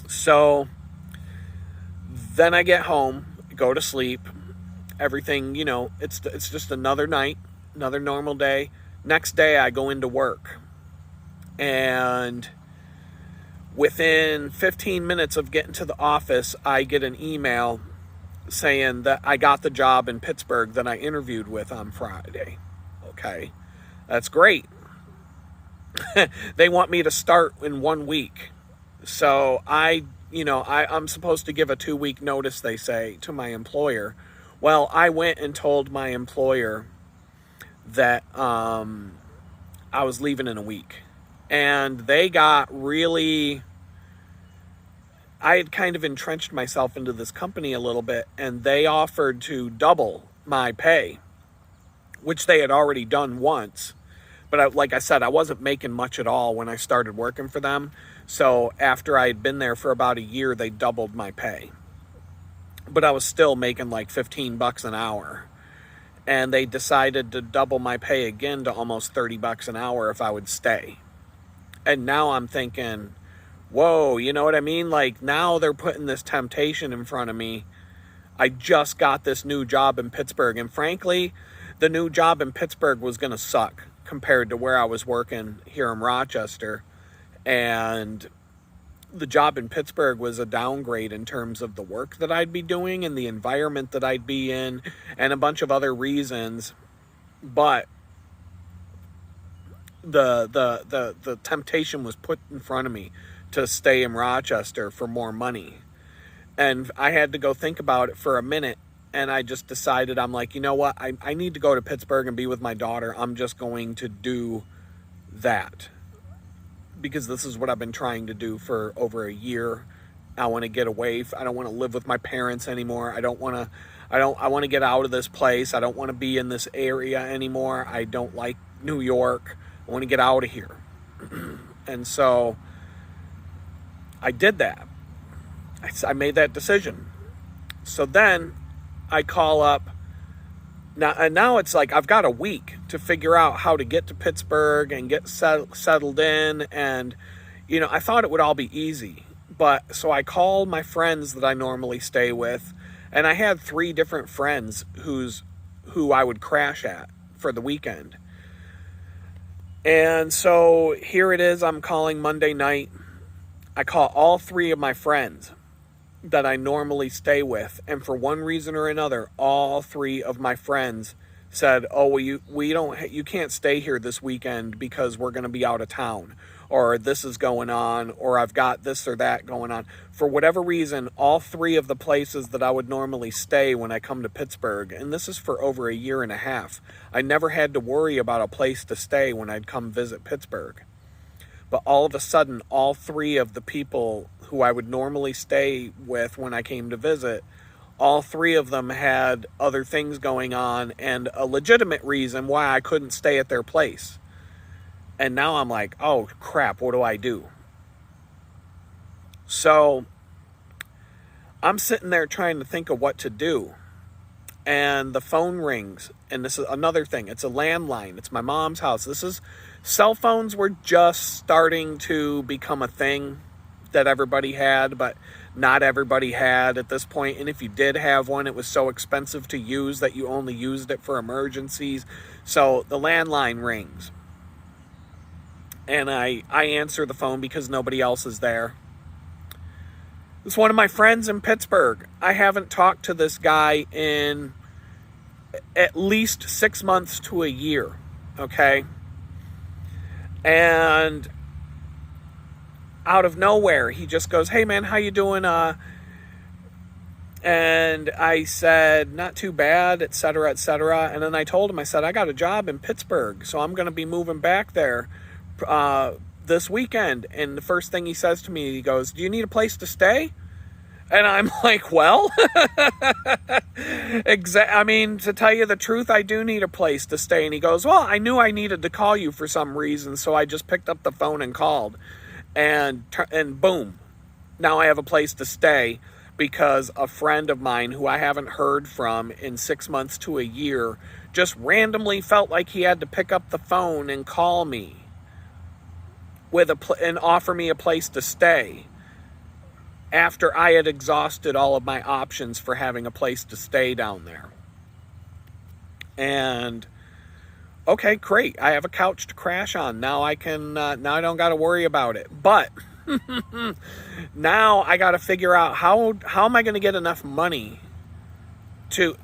So then I get home, go to sleep, everything, it's just another night, another normal day. Next day I go into work, and within 15 minutes of getting to the office, I get an email saying that I got the job in Pittsburgh that I interviewed with on Friday. Okay, that's great. They want me to start in 1 week. So I'm supposed to give a 2-week notice, they say, to my employer. Well, I went and told my employer that I was leaving in a week. And they got really... I had kind of entrenched myself into this company a little bit, and they offered to double my pay, which they had already done once. But like I said, I wasn't making much at all when I started working for them. So after I had been there for about a year, they doubled my pay. But I was still making like $15 an hour. And they decided to double my pay again to almost $30 an hour if I would stay. And now I'm thinking, whoa, you know what I mean? Like, now they're putting this temptation in front of me. I just got this new job in Pittsburgh. And frankly, the new job in Pittsburgh was going to suck compared to where I was working here in Rochester. And the job in Pittsburgh was a downgrade in terms of the work that I'd be doing and the environment that I'd be in and a bunch of other reasons. But the temptation was put in front of me to stay in Rochester for more money. And I had to go think about it for a minute. And I just decided, I'm like, you know what? I need to go to Pittsburgh and be with my daughter. I'm just going to do that. Because this is what I've been trying to do for over a year. I want to get away. I don't want to live with my parents anymore. I want to get out of this place. I don't want to be in this area anymore. I don't like New York. I want to get out of here. And so I did that. I made that decision. So then I call up. Now it's like I've got a week to figure out how to get to Pittsburgh and get settled in. And, you know, I thought it would all be easy. But so I called my friends that I normally stay with. And I had 3 different friends who I would crash at for the weekend. And so here it is. I'm calling Monday night. I call all 3 of my friends that I normally stay with, and for one reason or another, all 3 of my friends said, "Oh, well, you can't stay here this weekend because we're going to be out of town, or this is going on, or I've got this or that going on." For whatever reason, all 3 of the places that I would normally stay when I come to Pittsburgh, and this is for over a year and a half, I never had to worry about a place to stay when I'd come visit Pittsburgh. But all of a sudden, all 3 of the people who I would normally stay with when I came to visit, all 3 of them had other things going on and a legitimate reason why I couldn't stay at their place. And now I'm like, oh crap, what do I do? So I'm sitting there trying to think of what to do. And the phone rings. And this is another thing. It's a landline. It's my mom's house. Cell phones were just starting to become a thing that everybody had, but not everybody had at this point. And if you did have one, it was so expensive to use that you only used it for emergencies. So the landline rings. And I answer the phone because nobody else is there. It's one of my friends in Pittsburgh. I haven't talked to this guy in at least 6 months to a year. Okay? And out of nowhere, he just goes, "Hey man, how you doing?" And I said, "Not too bad," etc., etc. And then I told him, I said, "I got a job in Pittsburgh, so I'm going to be moving back there this weekend." And the first thing he says to me, he goes, "Do you need a place to stay?" And I'm like, well, I mean, to tell you the truth, I do need a place to stay. And he goes, "Well, I knew I needed to call you for some reason, so I just picked up the phone and called." And boom, now I have a place to stay because a friend of mine who I haven't heard from in 6 months to a year just randomly felt like he had to pick up the phone and call me and offer me a place to stay after I had exhausted all of my options for having a place to stay down there. And okay, great. I have a couch to crash on. Now I can, now I don't got to worry about it. But now I got to figure out how am I going to get enough money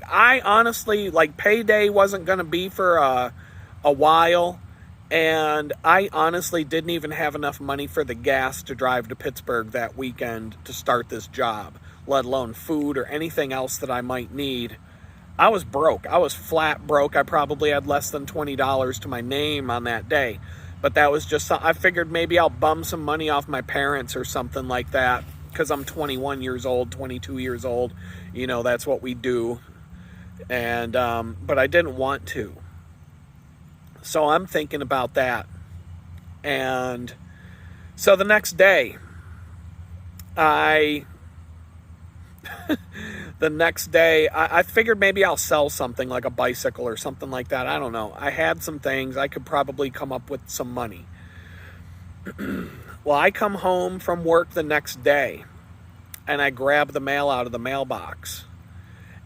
I honestly, like, payday wasn't going to be for a while. And I honestly didn't even have enough money for the gas to drive to Pittsburgh that weekend to start this job, let alone food or anything else that I might need. I was broke. I was flat broke. I probably had less than $20 to my name on that day. But that was just, I figured maybe I'll bum some money off my parents or something like that, because I'm 21 years old, 22 years old. You know, that's what we do. And, but I didn't want to. So I'm thinking about that. And so the next day, I figured maybe I'll sell something like a bicycle or something like that. I don't know. I had some things. I could probably come up with some money. Well, I come home from work the next day and I grab the mail out of the mailbox.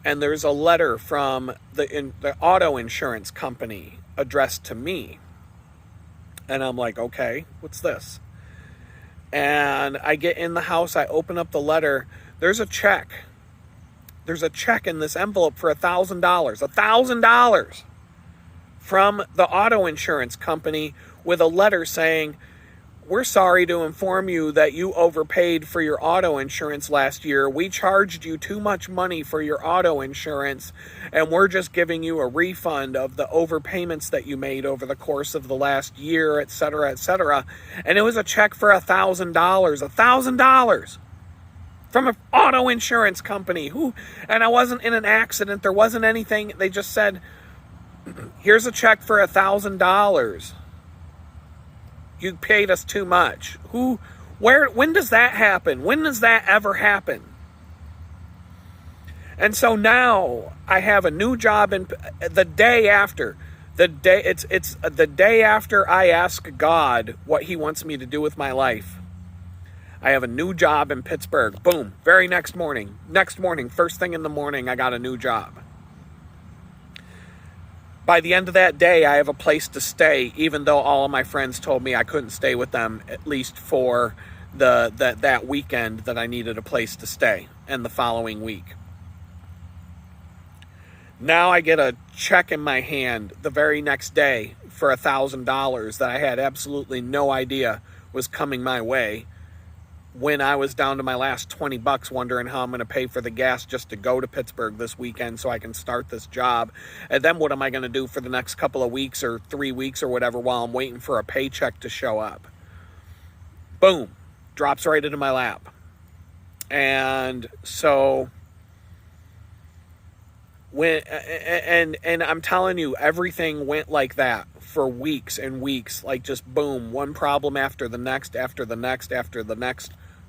And there's a letter from the auto insurance company addressed to me. And I'm like, okay, what's this? And I get in the house, I open up the letter. There's a check. There's a check in this envelope for $1,000. $1,000 from the auto insurance company with a letter saying, we're sorry to inform you that you overpaid for your auto insurance last year. We charged you too much money for your auto insurance, and we're just giving you a refund of the overpayments that you made over the course of the last year, et cetera, et cetera. And it was a check for $1,000 from an auto insurance company. And I wasn't in an accident. There wasn't anything. They just said, here's a check for $1,000. You paid us too much. When does that happen? When does that ever happen? And so now I have a new job it's the day after I ask God what he wants me to do with my life. I have a new job in Pittsburgh. Boom. Very next morning, first thing in the morning, I got a new job. By the end of that day, I have a place to stay, even though all of my friends told me I couldn't stay with them, at least for that weekend that I needed a place to stay, and the following week. Now I get a check in my hand the very next day for $1,000 that I had absolutely no idea was coming my way, when I was down to my last $20 wondering how I'm going to pay for the gas just to go to Pittsburgh this weekend so I can start this job. And then what am I going to do for the next couple of weeks or 3 weeks or whatever while I'm waiting for a paycheck to show up? Boom. Drops right into my lap. And so and I'm telling you, everything went like that for weeks and weeks, like just boom, one problem after the next,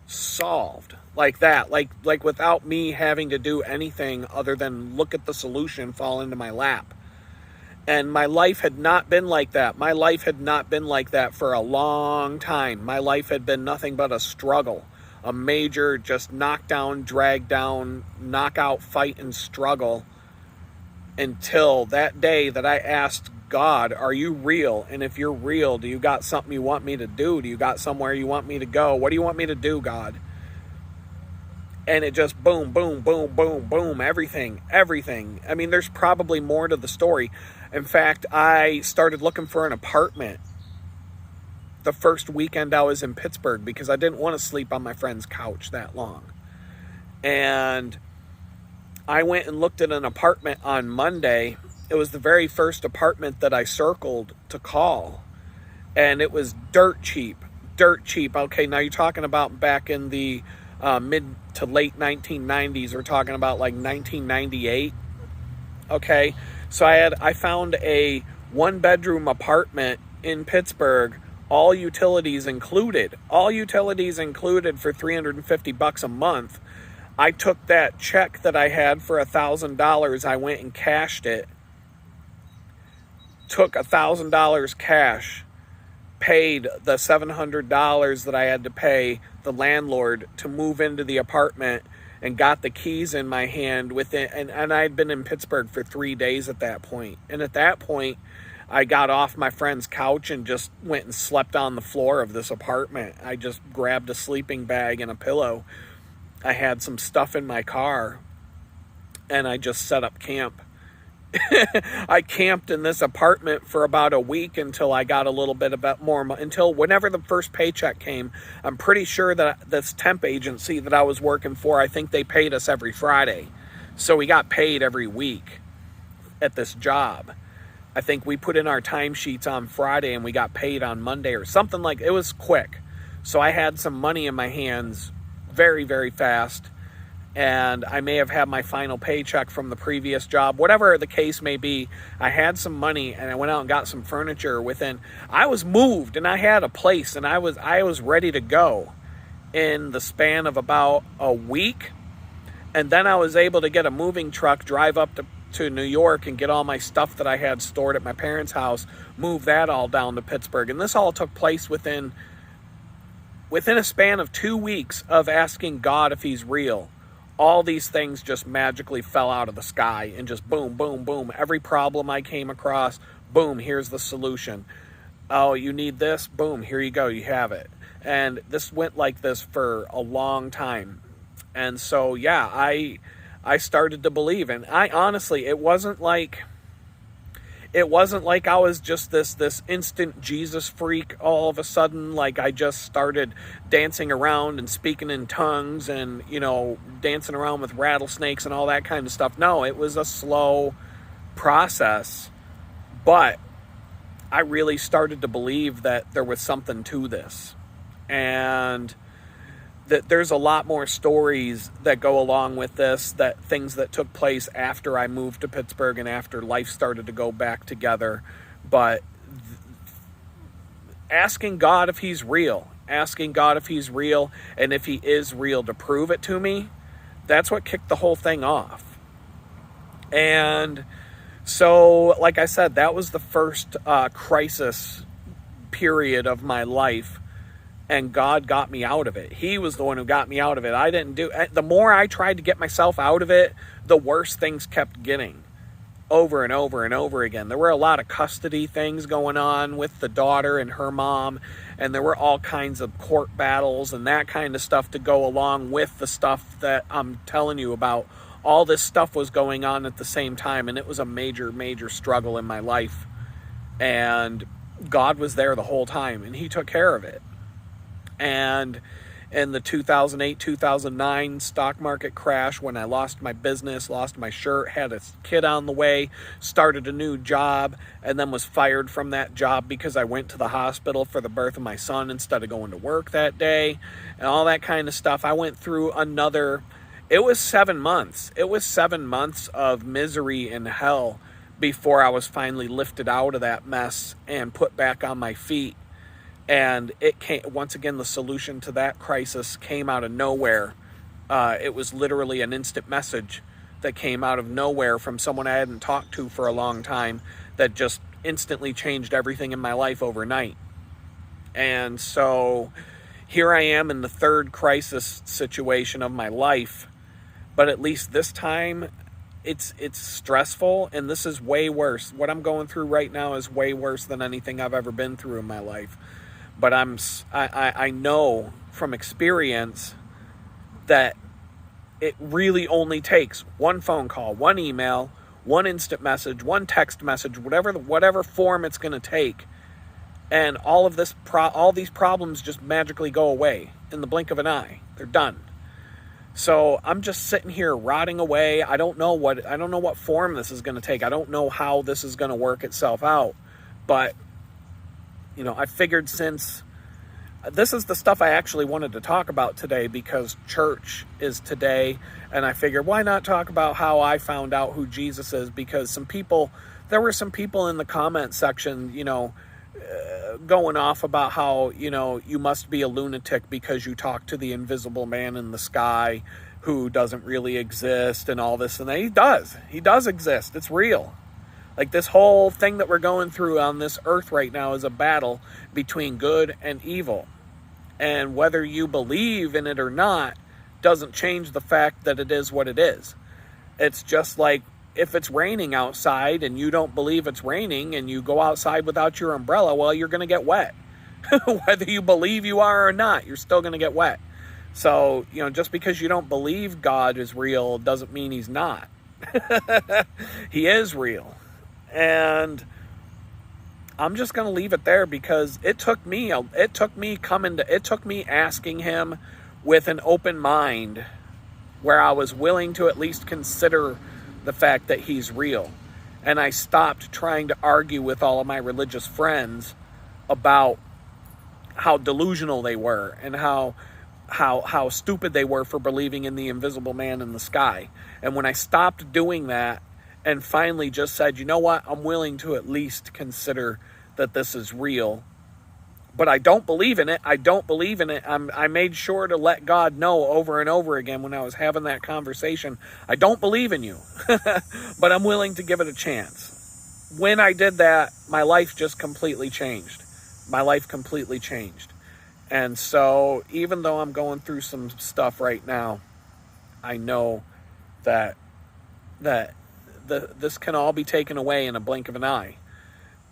solved like that, like without me having to do anything other than look at the solution fall into my lap. And my life had not been like that. My life had not been like that for a long time. My life had been nothing but a struggle, a major just knockdown, drag down, knockout fight and struggle, until that day that I asked God, are you real? And if you're real, do you got something you want me to do? Do you got somewhere you want me to go? What do you want me to do, God? And it just boom, boom, boom, boom, boom, everything. I mean, there's probably more to the story. In fact, I started looking for an apartment the first weekend I was in Pittsburgh because I didn't want to sleep on my friend's couch that long. And I went and looked at an apartment on Monday. It was the very first apartment that I circled to call. And it was dirt cheap. Okay, now you're talking about back in the mid to late 1990s. We're talking about like 1998. Okay, so I found a 1-bedroom apartment in Pittsburgh, all utilities included for $350 a month. I took that check that I had for $1,000. I went and cashed it. Took $1,000 cash. Paid the $700 that I had to pay the landlord to move into the apartment, and got the keys in my hand within. And I had been in Pittsburgh for 3 days at that point. And at that point, I got off my friend's couch and just went and slept on the floor of this apartment. I just grabbed a sleeping bag and a pillow. I had some stuff in my car, and I just set up camp. I camped in this apartment for about a week until I got a little bit more, until whenever the first paycheck came. I'm pretty sure that this temp agency that I was working for, I think they paid us every Friday. So we got paid every week at this job. I think we put in our timesheets on Friday and we got paid on Monday or something like. It was quick. So I had some money in my hands very, very fast, and I may have had my final paycheck from the previous job. Whatever the case may be, I had some money, and I went out and got some furniture I was moved, and I had a place, and I was ready to go in the span of about a week. And then I was able to get a moving truck, drive up to New York, and get all my stuff that I had stored at my parents' house, move that all down to Pittsburgh. And this all took place within a span of 2 weeks of asking God if he's real. All these things just magically fell out of the sky, and just boom, boom, boom. Every problem I came across, boom, here's the solution. Oh, you need this? Boom, here you go, you have it. And this went like this for a long time. And so, yeah, I started to believe. And I honestly, it wasn't like it wasn't like I was just this instant Jesus freak all of a sudden. Like I just started dancing around and speaking in tongues and, dancing around with rattlesnakes and all that kind of stuff. No, it was a slow process, but I really started to believe that there was something to this, and that there's a lot more stories that go along with this, that things that took place after I moved to Pittsburgh and after life started to go back together. But asking God if he's real, and if he is real, to prove it to me, that's what kicked the whole thing off. And so, like I said, that was the first crisis period of my life, and God got me out of it. He was the one who got me out of it. I didn't do it. The more I tried to get myself out of it, the worse things kept getting, over and over and over again. There were a lot of custody things going on with the daughter and her mom, and there were all kinds of court battles and that kind of stuff to go along with the stuff that I'm telling you about. All this stuff was going on at the same time, and it was a major, major struggle in my life. And God was there the whole time, and he took care of it. And in the 2008-2009 stock market crash, when I lost my business, lost my shirt, had a kid on the way, started a new job, and then was fired from that job because I went to the hospital for the birth of my son instead of going to work that day, and all that kind of stuff. I went through it was 7 months. It was 7 months of misery and hell before I was finally lifted out of that mess and put back on my feet. And it came, once again, the solution to that crisis came out of nowhere. It was literally an instant message that came out of nowhere from someone I hadn't talked to for a long time that just instantly changed everything in my life overnight. And so here I am in the third crisis situation of my life, but at least this time it's stressful, and this is way worse. What I'm going through right now is way worse than anything I've ever been through in my life. But I know from experience that it really only takes one phone call, one email, one instant message, one text message, whatever form it's going to take, and all these problems just magically go away in the blink of an eye. They're done. So I'm just sitting here rotting away. I don't know what form this is going to take. I don't know how this is going to work itself out. But I figured, since this is the stuff I actually wanted to talk about today because church is today, and I figured, why not talk about how I found out who Jesus is? Because there were some people in the comment section, going off about how, you must be a lunatic because you talk to the invisible man in the sky who doesn't really exist and all this. And he does exist. It's real. Like, this whole thing that we're going through on this earth right now is a battle between good and evil. And whether you believe in it or not doesn't change the fact that it is what it is. It's just like if it's raining outside and you don't believe it's raining and you go outside without your umbrella, well, you're going to get wet. Whether you believe you are or not, you're still going to get wet. So, just because you don't believe God is real doesn't mean he's not. He is real. And I'm just going to leave it there, because it took me asking him with an open mind, where I was willing to at least consider the fact that he's real. And I stopped trying to argue with all of my religious friends about how delusional they were and how stupid they were for believing in the invisible man in the sky. And when I stopped doing that and finally just said, you know what, I'm willing to at least consider that this is real, but I don't believe in it. I made sure to let God know over and over again when I was having that conversation, I don't believe in you, but I'm willing to give it a chance. When I did that, my life just completely changed. And so even though I'm going through some stuff right now, I know that this can all be taken away in a blink of an eye.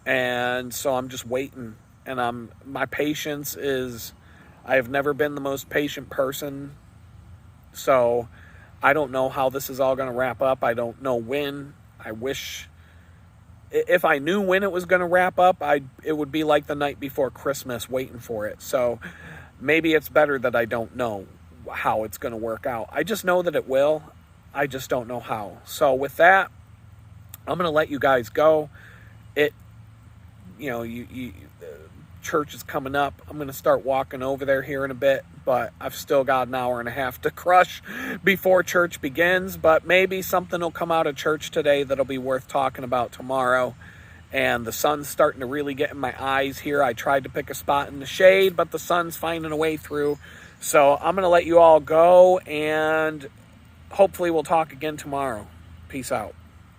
And so I'm just waiting. And my patience is, I have never been the most patient person. So I don't know how this is all going to wrap up. I don't know when. I wish if I knew when it was going to wrap up, it would be like the night before Christmas waiting for it. So maybe it's better that I don't know how it's going to work out. I just know that it will. I just don't know how. So with that, I'm going to let you guys go. Church is coming up. I'm going to start walking over there here in a bit, but I've still got an hour and a half to crush before church begins. But maybe something will come out of church today that'll be worth talking about tomorrow. And the sun's starting to really get in my eyes here. I tried to pick a spot in the shade, but the sun's finding a way through. So I'm going to let you all go, and hopefully we'll talk again tomorrow. Peace out.